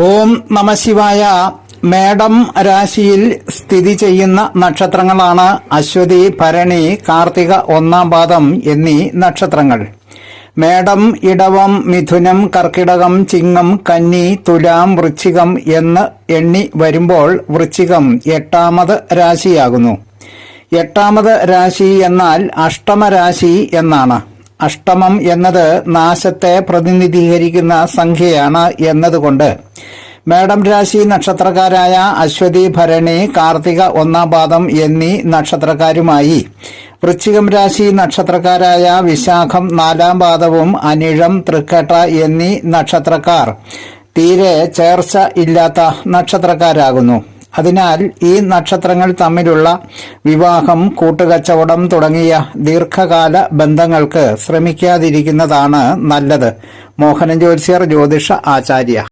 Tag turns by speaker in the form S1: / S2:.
S1: ഓം നമഃശിവായ. മേടം രാശിയിൽ സ്ഥിതി ചെയ്യുന്ന നക്ഷത്രങ്ങളാണ് അശ്വതി, ഭരണി, കാർത്തിക ഒന്നാം പാദം എന്നീ നക്ഷത്രങ്ങൾ. മേടം, ഇടവം, മിഥുനം, കർക്കിടകം, ചിങ്ങം, കന്നി, തുലാം, വൃശ്ചികം എന്ന് എണ്ണി വരുമ്പോൾ വൃശ്ചികം എട്ടാമത് രാശിയാകുന്നു. എട്ടാമത് രാശി എന്നാൽ അഷ്ടമരാശി എന്നാണ്. അഷ്ടമം എന്നത് നാശത്തെ പ്രതിനിധീകരിക്കുന്ന സംഖ്യയാണ് എന്നതുകൊണ്ട് മേടം രാശി നക്ഷത്രക്കാരായ അശ്വതി, ഭരണി, കാർത്തിക ഒന്നാം പാദം എന്നീ നക്ഷത്രക്കാരുമായി വൃശ്ചികം രാശി നക്ഷത്രക്കാരായ വിശാഖം നാലാം പാദവും അനിഴം, തൃക്കേട്ട എന്നീ നക്ഷത്രക്കാർ തീരെ ചേർച്ച ഇല്ലാത്ത നക്ഷത്രക്കാരാകുന്നു. അതിനാൽ ഈ നക്ഷത്രങ്ങൾ തമ്മിലുള്ള വിവാഹം, കൂട്ടുകച്ചവടം തുടങ്ങിയ ദീർഘകാല ബന്ധങ്ങൾക്ക് ശ്രമിക്കാതിരിക്കുന്നതാണ് നല്ലത്. മോഹനൻ ജ്യോത്സ്യർ, ജ്യോതിഷ ആചാര്യ.